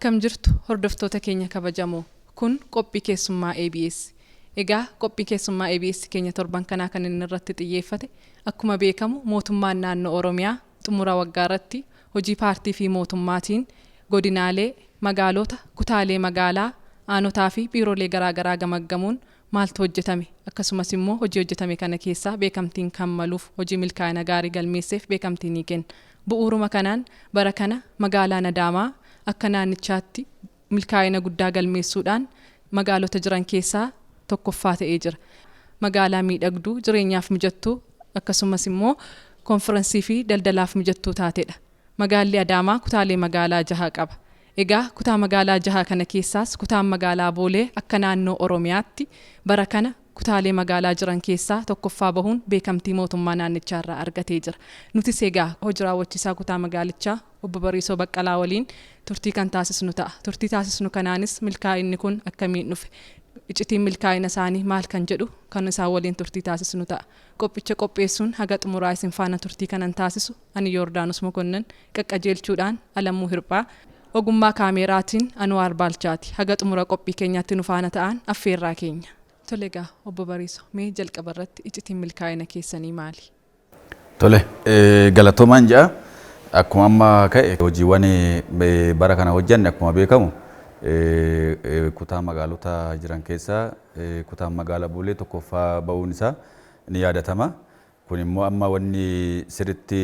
Akkam jirtu hordoftoota keenya kabajamoo. Kun qophii keessummaa ABS. Egaa qophii keessummaa ABS keenya torban kanaa kan inni irratti xiyyeeffate akkuma beekamu mootummaan naannoo Oromiyaa xumura waggaa irratti hojii paartii fi mootummaatiin godinaalee, magaalota, kutaalee magaalaa, aanotaa fi biiroolee garaagaraa gamaggamuun maaltu hojjetame akkasumas immoo hojii hojjetame kana keessaa beekamtiin kan maluuf hojii milkaa'ina gaarii galmeesseef beekamtii ni kenna. Bu'uuruma kanaan bara kana magaalaan Adaamaa akka naannichaatti milkaa'ina guddaa galmeessuudhaan magaalota jiran keessaa tokkoffaa ta'ee jira. Magaalaa miidhagduu jireenyaaf mijattuu akkasumas immoo konfiraansii fi daldalaaf mijattuu taatedha. Magaalli Adaamaa kutaalee magaalaa 6 qaba. Egaa kutaa magaalaa 6 kana keessaas kutaan magaalaa Boolee akka naannoo Oromiyaatti bara kana kutaalee magaalaa jiran keessaa tokkoffaa bahuun beekamtii mootummaa naannichaa irraa argatee jira. Nutis egaa hojii raawwachiisaa kutaa magaalichaa Obbo Bariisoo Baqqalaa waliin turtii kan taasisnu ta'a. Turtii taasisnu kanaanis milkaa'inni kun akkamiin dhufe? Iccitiin milkaa'ina isaanii maal kan jedhu kan isaan waliin turtii taasisnu ta'a. Qophicha qopheessuun haga xumuraa isin faana turtii kanan taasisu ani Yoordaanus Mokonnon qaqqajeelchuudhaan Alammuu Hirphaa ogummaa kaameraatiin Anwaar Baalchaati. Haga xumura qophii keenyaatti nu faana ta'an affeerraa keenya. Tole egaa Obbo Bariisoo mee jalqaba irratti iccitiin milkaa'ina keessanii maali? Tole galatoomaan ja'a akkuma amma ka'e hojiiwwan bara kana hojjanne akkuma beekamu kutaa magaalota jiran keessaa kutaan magaalaa Boolee tokkoffaa ba'uun isaa ni yaadatama. Kun immoo amma wanni sirriitti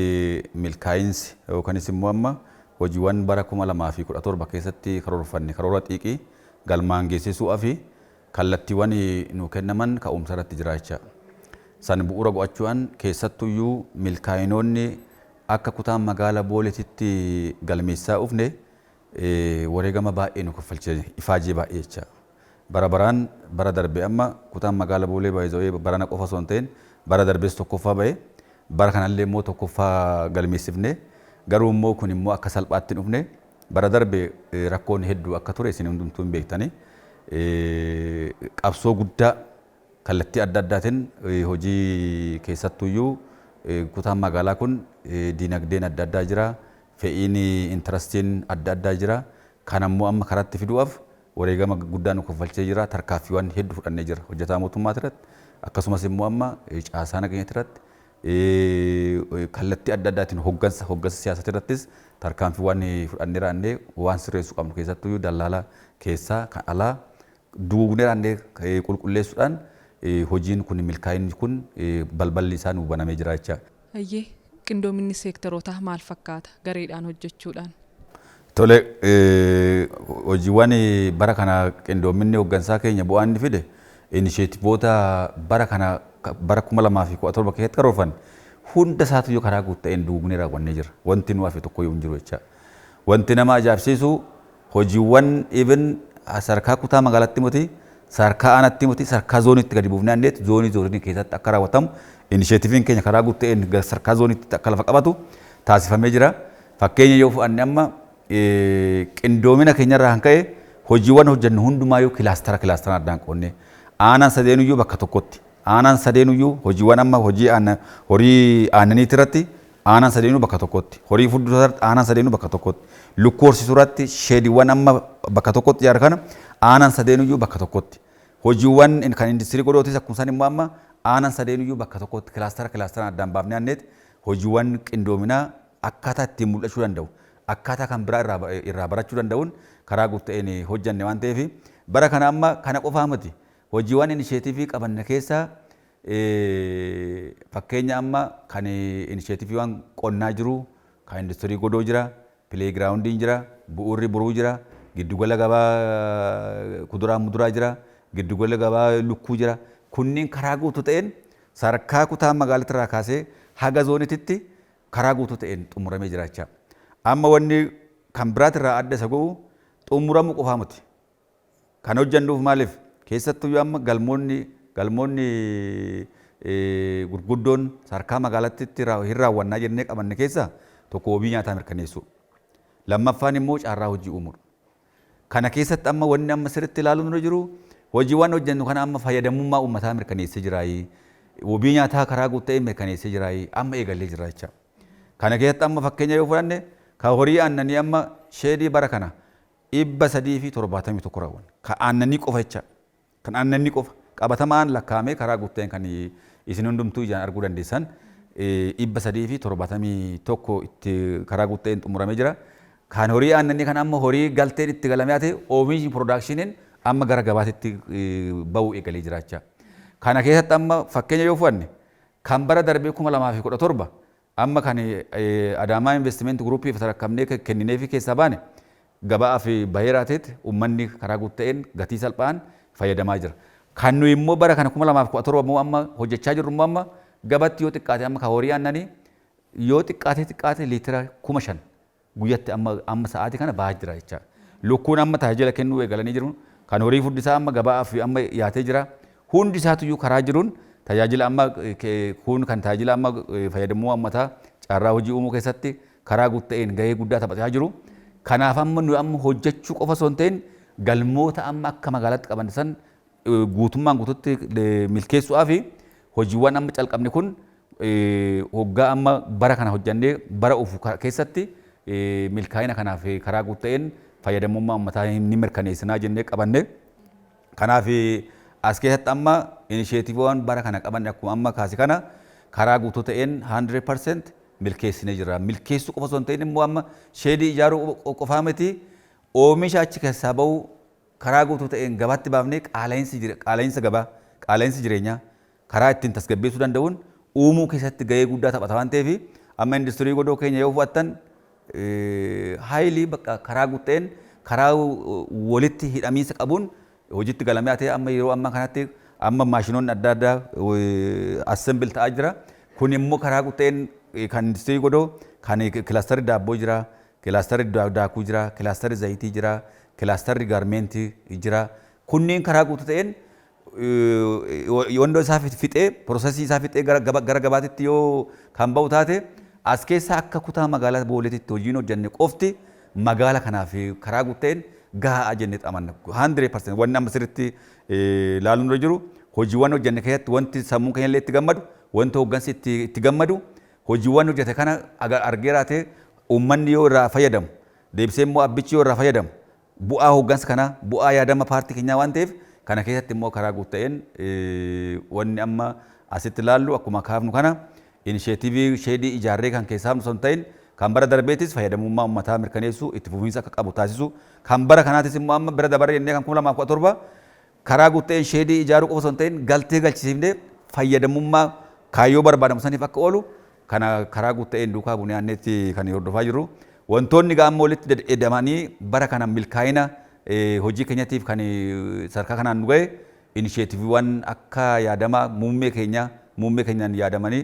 milkaa'insi yookanis immoo amma hojiiwwan bara 2017 keessatti karoorfanne karoora xiiqii galmaan geessisuu fi kallattiiwwan nu kennaman ka'umsa irratti jiraachaa. San bu'uura go'achuudhaan keessattuyyuu milkaa'inoonni akka kutaan magaalaa Booleetitti galmeessaa dhufne wareegama baay'ee nu kaffalchee ifaajee baay'ee jecha. Baraan bara darbee amma kutaan magaalaa Boolee baay'ee barana qofa osoo hin ta'in bara darbees tokkoffaa ba'ee bara kanallee immoo tokkoffaa galmeessifne garuu immoo kun immoo akka salphaatti dhufne bara darbee rakkoon hedduu akka ture isin hundumtuu hin beektanii qabsoo guddaa kallattii adda addaatiin hojii keessattuyyuu kutaan magaalaa kun diinagdeen adda addaa jira, fe'iin intarastiin adda addaa jira. Kan ammoo amma karaatti fiduudhaaf wareegama guddaa nu kaffalchee jira. Tarkaanfiiwwan hedduu fudhannee jira hojjetaa mootummaa irratti akkasumas immoo amma caasaa nageenyaa irratti kallattii adda addaatiin hoggansa siyaasaa irrattis tarkaanfiiwwan fudhannee raannee waan sirreessuu qabnu keessattuyyuu dallaalaa keessaa kan alaa duugnee raannee qulqulleessuudhaan hojiin kun milkaa'inni kun balballi isaa nu banamee jira jecha. Ayyee qindoominni seektaroota maal fakkaata gareedhaan hojjechuudhaan? Tole hojiiwwan bara kana qindoominni hoggansaa keenya bu'aa inni fide inisheetivoota bara kana bara 2017 keessatti karoorfanne hunda isaatu karaa guutta'een duugnee raawwannee jira. Wanti nu hafe tokko hin jiru jecha. Wanti nama ajaa'ibsiisu hojiiwwan even sadarkaa kutaa magaalaatti miti sadarkaa aanaatti miti sadarkaa zooniitti gadi buufnee andeetti zoonii keessatti akka raawwatamu inisheetiiviin keenya karaa guutta'een sadarkaa zooniitti akka lafa qabatu taasifamee jira. Fakkeenya yoo fudhanne amma qindoomina keenyarraa kan ka'e hojiiwwan hojjennu hundumaayyuu kilaastara addaan qoonnee aanaan sadeenuyyuu bakka tokkotti aanaan sadeenuyyuu hojiiwwan amma horii aannaniitti irratti aanaan sadeenuu bakka tokkotti horii fuduraa irratti aanaan sadeenuu bakka tokkotti lukkuu horsiisuu irratti sheediiwwan amma bakka tokkotti ijaaru kana aanaan sadeenuyyuu bakka tokkotti hojiiwwan kan industirii godhootis akkuma san immoo amma aanaan sadeenuyyuu bakka tokkotti kilaastara addaan baafnee anneetti hojiiwwan qindoominaa akkaataa ittiin mul'achuu danda'u akkaataa kan biraa irraa barachuu danda'uun karaa guutta'een hojjanne waan ta'eef bara kana amma kana qofaa miti hojiiwwan inisheetiivii qabanne keessaa fakkeenya amma kan inisheetiiviiwwan qonnaa jiru kan industirii godoo jira pileegiraawundiin jira bu'uurri buruu jira giddugala gabaa kuduraa muduraa jira giddugala gabaa lukkuu jira kunniin karaa guutuu ta'een sadarkaa kutaa magaalaa irraa kaasee haga zoonititti karaa guutuu ta'een xumuramee jiraachaa. Amma wanni kan biraatirraa adda isa godhu xumuramuu qofaa miti. Kan hojjannuuf maaliif keessattuu amma galmoonni gurguddoon sadarkaa magaalaatti hin raawwannaa jennee qabanne keessaa tokko wabii nyaataa mirkaneessuu. Lammaffaan immoo caarraa hojii uumuu. Kana keessatti amma wanni amma sirriitti ilaaluun irra jiru hojiiwwan hojjennu kana amma fayyadamummaa uummataa mirkaneessee jiraayi. Wabii nyaataa karaa guutta'een mirkaneessee jiraayi. Amma eegallee jira jecha. Kana keessatti amma fakkeenya yoo fudhanne kan horii aannanii amma sheedii bara kana 371 raawwanne. Kan aannanii qofa jecha. Kan aannanii qofa. Qabatamaan lakkaa'amee karaa guuteen kan isin hundumtuu ijaan arguu dandeessan 371 itti karaa guuteen xumuramee jira. Kan horii aannanii kan amma horii galteen itti galamee haa ta'e oomishni piroodaakshiniin amma gara gabaatitti ba'uu eegalee jiraachaa. Kana keessatti amma fakkeenya yoo fudhanne kan bara darbee 2017 amma kan Adaamaa Investiment Groupiif rakkamnee kennineefi keessaa baane gabaa fi baheeraa ta'etti uummanni karaa guuteen gatii salphaan fayyadamaa jira. Kan nuyi immoo bara kana 2017 immoo amma hojjechaa jirru immoo amma gabatti yoo xiqqaate amma kan horii aannanii yoo xiqqaate liitira 5,000 guyyatti amma sa'aatii kana bahaa jira jecha. Lukkuun amma tajaajila kennuu eegalanii jiru. Kan horii furdisaa amma gabaa fi amma yaatee jira. Hundi isaatuyyuu karaa jiruun tajaajila amma kun kan tajaajila amma fayyadamuu uummataa carraa hojii uumuu keessatti karaa guuteen gahee guddaa taphataa jiru. Kanaaf amma nuyi amma hojjechuu qofa osoo hin ta'in galmoota amma akka magaalaatti qaban san guutummaan guututti milkeessuudhaa fi hojiiwwan amma calqabne kun hoggaa amma bara kana hojjannee bara dhufu keessatti milkaa'ina kanaaf karaa guuteen fayyadamummaa uummataa ni mirkaneessinaa jennee qabanne. Kanaaf as keessatti amma inisheetiiviiwwan bara kana qabanne akkuma amma kaase kana karaa guutuu ta'een 100% milkeessinee jira. Milkeessuu qofa osoo hin ta'in immoo amma sheedii ijaaruu qofaa miti oomisha achi keessaa bahu karaa guutuu ta'een gabaatti baafnee qaala'insa jireenyaa karaa ittiin tasgabbeessuu danda'uun uumuu keessatti gahee guddaa taphata waan ta'eef amma industirii godoo keenya yoo fudhattan haayilii bakka karaa guuteen karaa walitti hidhamiinsa qabuun hojiitti galamee ta'e amma yeroo ammaa kanatti amma maashinoonni adda addaa assembil ta'aa jira. Kun immoo karaa guuteen kan industirii godoo kan kilaastarri daabboo jira, kilaastarri daakuu jira, kilaastarri zayitii jira, kilaastarri gaarmentii jira. Kunneen karaa guutuu ta'een wandoo isaa fixee piroosesii isaa fixee gara gabaatitti yoo kan ba'u taate as keessa akka kutaa magaalaa booleetitti hojiin hojjenne qofti magaala kanaaf karaa guuteen gahaa jennee xamanna 100% wanni amma sirriitti laaluun irra jiru hojiiwwan hojjenne keessatti wanti sammuu keenya illee itti gammadu wanti hooggansi itti gammadu hojiiwwan hojjete kana argeeraa ta'e uummanni yoo irraa fayyadamu deebisee immoo abbichi yoo irraa fayyadamu bu'aa hooggansa kana bu'aa yaadama paartii keenyaa waan ta'eef kana keessatti immoo karaa guuteen wanni amma asitti laallu akkuma kaafnu kana inisheetiivii sheedii ijaarree kan keessaa osoo hin ta'in kan bara darbeetis fayyadamummaa uummataa mirkaneessuu itti fufiinsa akka qabu taasisu kan bara kanaatis immoo amma bira dabaree jennee kan 2017 karaa guuteen sheedii ijaaruu qofa osoo hin ta'in galtee galchisiifnee fayyadamummaa kaayyoo barbaadamu saniif akka oolu kana karaa guuteen duukaa bunee aanneetti kan hordofaa jirru. Wantoonni gaammoo walitti deddeebi'anii bara kana milkaa'ina hojii keenyatiif kan sadarkaa kanaan nu ga'e inisheetiiviiwwan akka yaadama muummee keenyaan yaadamanii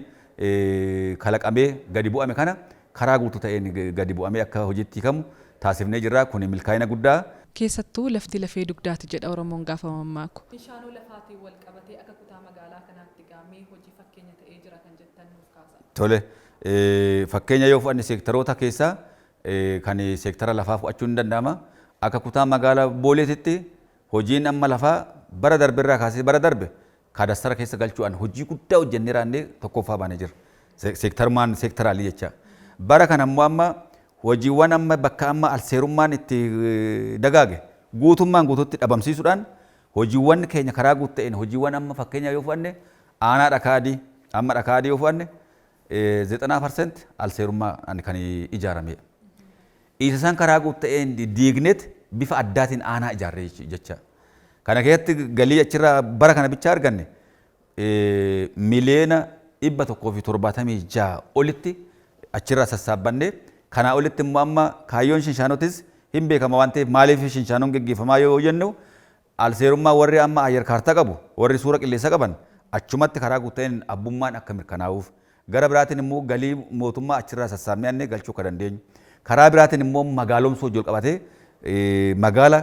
kalaqamee gadi bu'ame kana karaa guutuu ta'een gadi bu'amee akka hojiitti hiikamu taasifnee jirra. Kun milkaa'ina guddaa. Keessattuu lafti lafee dugdaati jedha Oromoon gaafa mammaaku. Bishaanuu lafaatiin wal qabatee akka kutaa magaalaa kanaatti gaamee hojii fakkeenya ta'ee jira kan jettan nuuf kaasa. Tole fakkeenya yoo fudhanne seektaroota keessaa kan seektara lafaa fudhachuun ni danda'ama. Akka kutaa magaalaa Booleetitti hojiin amma lafaa bara darbe irraa kaasee bara darbe kaadastara keessa galchuudhaan hojii guddaa hojjennee raannee tokkoffaa baanee jira. Seektaraalii jecha. Bara kana immoo amma hojiiwwan amma bakka amma alseerummaan itti dagaage guutummaan guutuutti dhabamsiisuudhaan hojiiwwan keenya karaa guuteen hojiiwwan amma fakkeenya yoo fudhanne aanaa dhakaa adii yoo fudhanne 90% alseerummaan kan ijaarame. Isa san karaa guuteen diigneet bifa addaatiin aanaa ijaarree jecha. Kana keessatti galii achirraa bara kana bichaa arganne miliyoona 176 olitti achirraa sassaabannee kanaa olitti immoo amma kaayyoon shinshaanotis hin beekama waan ta'eef maaliif shinshaanoon geggeeffamaa yoo jennu alseerummaa warri amma ayyar kaartaa qabu warri suura qilleensa qaban achumatti karaa guuteen abbummaan akka mirkanaa'uuf gara biraatiin immoo galii mootummaa achirraa sassaabnee annee galchuu akka dandeenyu karaa biraatiin immoo magaalomsuu hojii qabatee magaala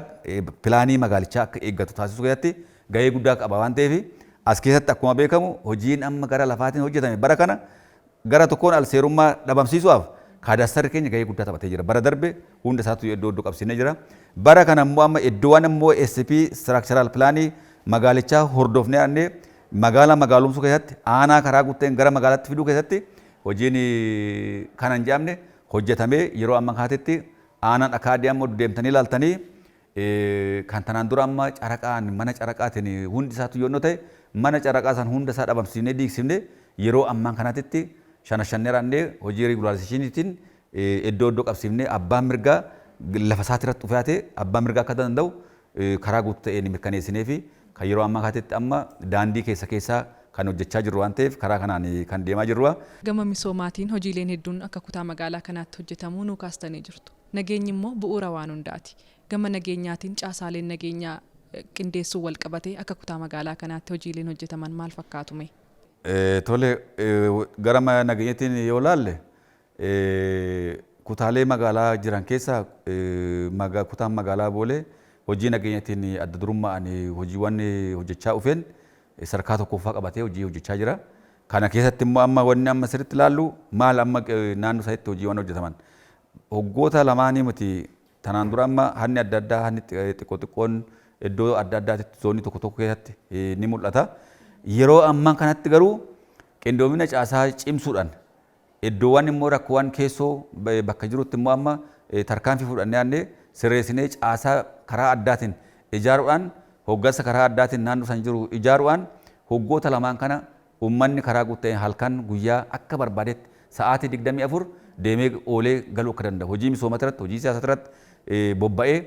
pilaanii magaalichaa akka eeggatu taasisuu keessatti gahee guddaa qaba waan ta'eef as keessatti akkuma beekamu hojiin amma gara lafaatiin hojjetame bara kana gara tokkoon alseerummaa dhabamsiisuudhaaf kaadastarri keenya gahee guddaa taphatee jira. Bara darbe hunda isaatu iddoo qabsiisnee jira. Bara kana immoo amma iddoowwan immoo SP structural pilaanii magaalichaa hordofnee aannee magaalumsuu keessatti aanaa karaa guuteen gara magaalaatti fiduu keessatti hojiin kanan jedhamne hojjetamee yeroo amma kaatetti aanaan dhakaa adii ammoo deemtanii ilaaltanii kan tanaan dura amma caraqaan mana caraqaatiin hundi isaatu yoo ta'e mana caraqaa san hunda isaa dhabamsiifnee diigsifnee yeroo ammaan kanatti shana shanneeraannee hojii regulaarizeeshiniitiin iddoo qabsiifnee abbaan mirgaa lafa isaatti irratti dhufaatee abbaan mirgaa akka danda'u karaa guutuu ta'een mirkaneessinee fi kan yeroo ammaa kanatti amma daandii keessaa kan hojjechaa jirru waan ta'eef karaa kanaan kan deemaa jirru. Gama misoomaatiin hojiileen hedduun akka kutaa magaalaa kanaatti hojjetamuu nu kaastanii jirtu. Nageenyi immoo bu'uura waan hundaati. Gama nageenyaatiin caasaaleen nageenyaa qindeessuu wal qabatee akka kutaa magaalaa kanaatti hojiileen hojjetaman maal fakkaatu mee? Tole gara nageenyaatiin yoo laalle kutaalee magaalaa jiran keessaa kutaan magaalaa Boolee hojii nageenyaatiin adda durummaan hojiiwwan hojjechaa dhufeen sadarkaa tokkoffaa qabatee hojii hojjechaa jira. Kana keessatti immoo amma wanni amma sirriitti ilaallu maal amma naannoo isaatti hojiiwwan hojjetaman. Hoggoota lamaanii miti tanaan dura amma hanni adda addaa hanni xiqqoon iddoo adda addaatti zoonii tokko keessatti ni mul'ata. Yeroo ammaa kanatti garuu qindoomina caasaa cimsuudhaan iddoowwan immoo rakkoowwan keessoo bakka jirutti immoo amma tarkaanfii fudhannee sirreessinee caasaa karaa addaatiin ijaaruudhaan hoggansa karaa addaatiin naannoo san jiru ijaaruudhaan hoggoota lamaan kana uummanni karaa guutuu halkan guyyaa akka barbaadetti sa'aatii 24 deemee oolee galuu akka danda'u hojii misoomaa irratti hojii siyaasaa irratti bobba'ee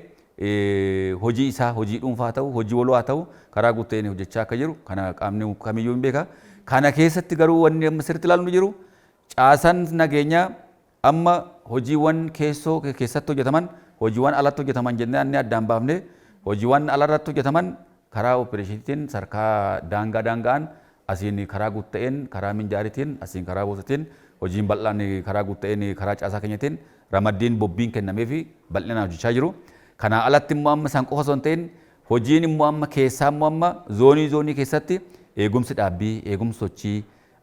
hojii isaa hojii dhuunfaa ta'u hojii waloo haa ta'u karaa guutuu hojjechaa akka jiru kana qaamni kamiyyuu hin beeka. Kana keessatti garuu wanni amma sirriitti ilaalu jiru caasaan nageenyaa amma hojiiwwan keessatti hojjetaman hojiiwwan alatti hojjetaman jennee addaan baafne hojiiwwan alarratti hojjetaman karaa opereeshiniitiin sadarkaa daangaan asiin karaa guutuu karaa minjaariitiin asiin karaa boosatiin hojiin bal'aan karaa guutuu karaa caasaa keenyatiin ramaddiin bobbiin kennamee fi bal'inaan hojjechaa jiru. Kana alatti immoo amma isaan qofa osoo hin ta'in hojiin immoo amma keessaa immoo amma zoonii keessatti eegumsi dhaabbii eegumsi sochii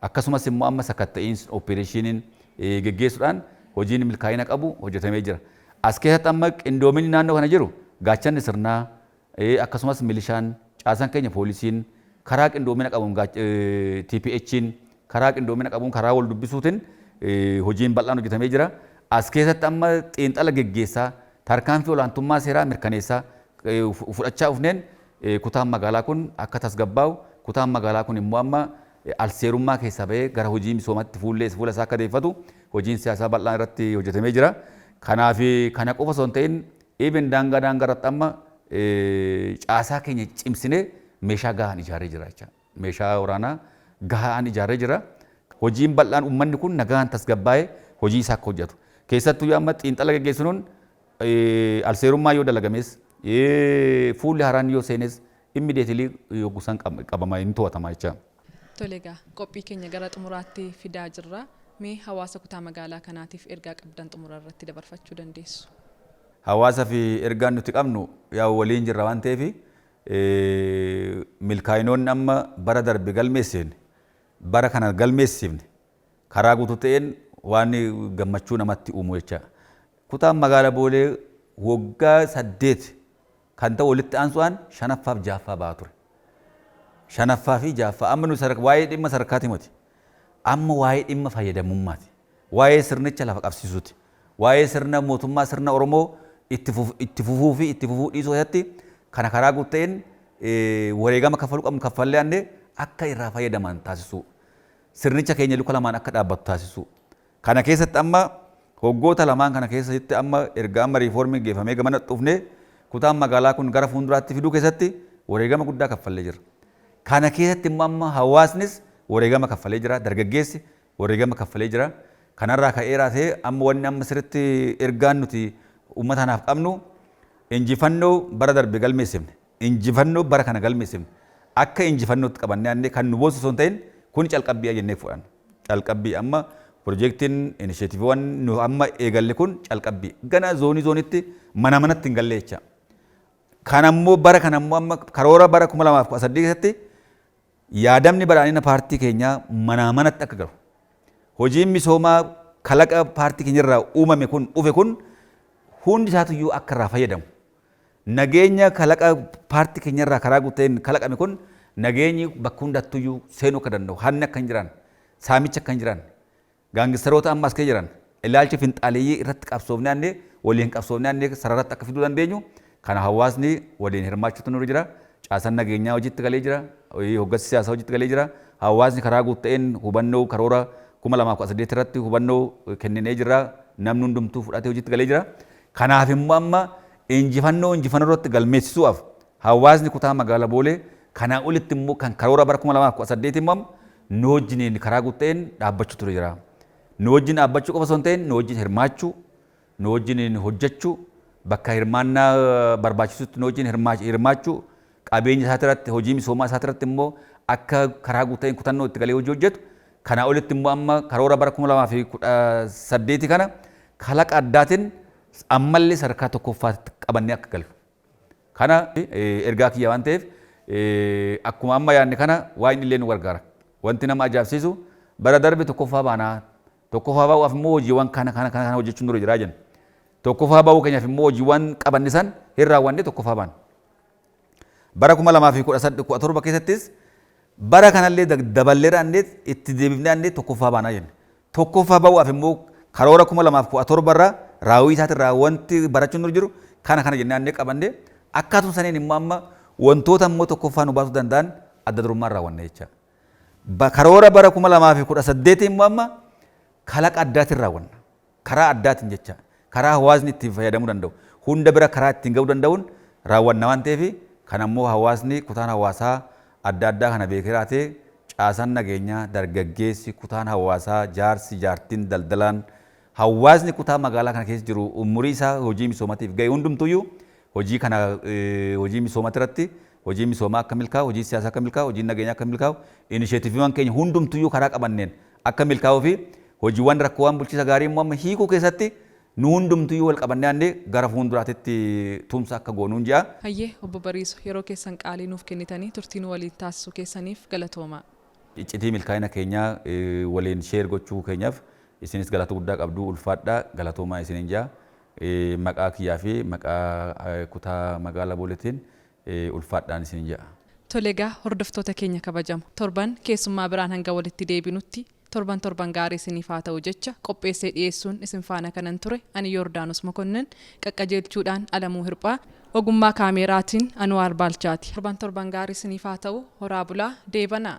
akkasumas immoo amma sakatta'iinsi opereeshiniin geggeessuudhaan hojiin milkaa'ina qabu hojjetamee jira. As keessatti amma qindoominni naannoo kana jiru gaachanni sirnaa akkasumas milishaan caasaan keenya poolisiin karaa qindoomina qabuun TPH'n karaa qindoomina qabuun karaa wal dubbisuutiin hojiin bal'aan hojjetamee jira. As keessatti amma xiinxala geggeessaa tarkaanfii olaantummaa seeraa mirkaneessaa fudhachaa dhufneen kutaan magaalaa kun akka tasgabbaa'u kutaan magaalaa kun immoo amma alseerummaa keessaa bahee gara hojii misoomaatti fuula isaa akka deeffatu hojiin siyaasaa bal'aan irratti hojjetamee jira. Kanaaf kana qofa osoo hin ta'in even daangaa irratti amma caasaa keenya cimsinee meeshaa gahaan ijaaree jira jecha. Meeshaa waraanaa gahaan ijaaree jira. Hojiin bal'aan uummanni kun nagaan tasgabbaa'ee hojii isaa akka hojjetu. Keessattuu amma xiinxala geggeessinuun alseerummaa yoo dalagames fuulli haaraan yoo seenes immideetilii yoggusan qabama inni to'atama jecha. Tole egaa qophii keenya gara xumuraatti fidaa jirra. Mee hawaasa kutaa magaalaa kanaatiif ergaa qabdan xumura irratti dabarfachuu dandeessu? Hawaasaa fi ergaan nuti qabnu yaa waliin jirra waan ta'eef milkaa'inoonni amma bara darbe galmeessine bara kana galmeessifne karaa guutuu ta'een waan gammachuu namatti uumu jecha. Kutaan magaalaa Boolee waggaa 8 kan ta'u walitti aansuudhaan 5ffaa fi 6ffaa ba'aa ture. 5ffaa fi 6ffaa amma nu waa'ee dhimma sadarkaati miti. Amma waa'ee dhimma fayyadamummaati. Waa'ee sirnicha lafa qabsiisuuti. Waa'ee sirna mootummaa sirna Oromoo itti fufuu fi itti fufuu dhiisuu irratti kana karaa guutuu ta'een wareegama kaffaluu qabnu kaffallee annee akka irraa fayyadaman taasisu. Sirnicha keenya luka lamaan akka dhaabbatu taasisu. Kana keessatti amma hoggoota lamaan kana keessatti amma erga amma riifoormii geeffamee gamana dhufnee kutaan magaalaa kun gara fuulduraatti fiduu keessatti wareegama guddaa kaffallee jira. Kana keessatti immoo amma hawaasnis wareegama kaffalee jira, dargaggeessi wareegama kaffalee jira. Kanarraa ka'eeraa ta'ee amma wanni amma sirriitti ergaan nuti uummataaf qabnu injifannoo bara darbe galmeessifne, injifannoo bara kana galmeessifne akka injifannootti qabannee annee kan nu boonsu osoo hin ta'in kun calqabbii jennee fudhanna. Calqabbii amma piroojeektiin inisheetiiviiwwan nu amma eegalle kun calqabbii gana zoonitti mana manatti hin galle jecha. Kanammoo bara kanammoo amma karoora bara 2018 keessatti yaadamni badhaadhina paartii keenyaa manaa manatti akka galu. Hojiin misoomaa kalaqa paartii keenyarraa uumame kun dhufe kun hundi isaatuyyuu akka irraa fayyadamu. Nageenya kalaqa paartii keenyarraa karaa guuteen kalaqame kun nageenyi bakka hundattuyyuu seenuu akka danda'u. Hanni akka hin jiran, saamichi akka hin jiran, gaangistaroota amma as kee jiran, ilaalcha finxaaleeyyii irratti qabsoofnee annee waliin qabsoofnee annee sararatti akka fiduu dandeenyu Kana hawaasni waliin hirmaachuutu nurra jira. Caasaan nageenyaa hojiitti galee jira. Hoggansi siyaasaa hojiitti galee jira. Hawaasni karaa guutta'een hubannoo karoora 2018 irratti hubannoo kenninee jira. Namni hundumtuu fudhatee hojiitti galee jira. Kanaaf immoo amma injifannoo irratti galmeessisuudhaaf hawaasni kutaa magaalaa Boolee kanaa olitti immoo kan karoora bara 2018 immoo nu wajjiniin karaa guutta'een dhaabbachuu ture jira. Nu wajjin dhaabbachuu qofa osoo hin ta'in nu wajjin hirmaachuu, nu wajjiniin hojjechuu, bakka hirmaannaa barbaachisutti nu wajjin hirmaachuu, qabeenya isaa irratti hojii misoomaa isaa irratti immoo akka karaa guutta'een kutannoo itti galee hojii hojjetu. Kanaa olitti immoo amma karoora bara 2018 kana kalaqa addaatiin ammallee sadarkaa tokkoffaatti qabannee akka galu. Kana ergaa kiyya waan ta'eef akkuma amma yaadne kana waan illee nu gargaara. Wanti nama ajaa'ibsiisu bara darbe tokkoffaa baanaa. Tokkoffaa bahuudhaaf immoo hojiiwwan kana hojjechuun nurra jiraa jenna. Tokkoffaa bahuu keenyaaf immoo hojiiwwan qabanne san hin raawwanne tokkoffaa baana. Bara 2017 keessattis bara kanallee daballeedhaan itti deebifnee tokkoffaa baanaa jenna. Tokkoffaa bahuudhaaf immoo karoora 2017 irraa raawwii isaatirraa wanti barachuun nurra jiru kana jennee qabannee akkaatuma saniin immoo amma wantoota immoo tokkoffaa nu baasuu danda'an adda durummaan raawwanne jecha. Karoora bara 2018 immoo amma kalaqa addaatiin raawwanna. Karaa addaatiin jecha. Karaa hawaasni ittiin fayyadamuu danda'u. Hunda bira karaa ittiin gahuu danda'uun raawwanna waan ta'eef kan ammoo hawaasni kutaan hawaasaa adda addaa kana beekiraatee caasaan nageenyaa dargaggeessi kutaan hawaasaa jaarsi jaartiin daldalaan hawaasni kutaa magaalaa kana keessa jiru umurii isaa hojii misoomaatiif gahee hundumtuyyuu hojii kana hojii misoomaati irratti hojii misoomaa akka milkaa'u, hojii siyaasaa akka milkaa'u, hojii nageenyaa akka milkaa'u, inisheetiiviiwwan keenya hundumtuyyuu karaa qabanneen akka milkaa'uu fi hojiiwwan rakkoowwan bulchiinsa gaarii immoo amma hiikuu keessatti nu hundumtuyyuu wal qabannee aannee gara fuulduraatti tumsa akka goonuun ji'a. Hayyee obbo Bariisoo yeroo keessan qaalii nuuf kennitanii turtiin waliin taasisuu keessaniif galatoomaa. Iccitii milkaa'ina keenyaa waliin sheer gochuu keenyaaf isinis galata guddaa qabdu ulfaadhaa galatoomaa isiniin ji'a. Maqaa kiyyaa fi maqaa kutaa magaalaa Booleetiin ulfaadhaan isiniin ji'a. Tole egaa hordoftoota keenya kabajamu torban keessummaa biraan hanga walitti deebinutti torban gaarii isiniif haa ta'u jecha qopheessee dhiyeessuun isin faana kanan ture ani Yoordaanos Mokonnin qaqqajeelchuudhaan Alamuu Hirphaa ogummaa kaameeraatiin Anwaar Baalchaati. Torban gaarii isiniif haa ta'u horaa bulaa deebanaa.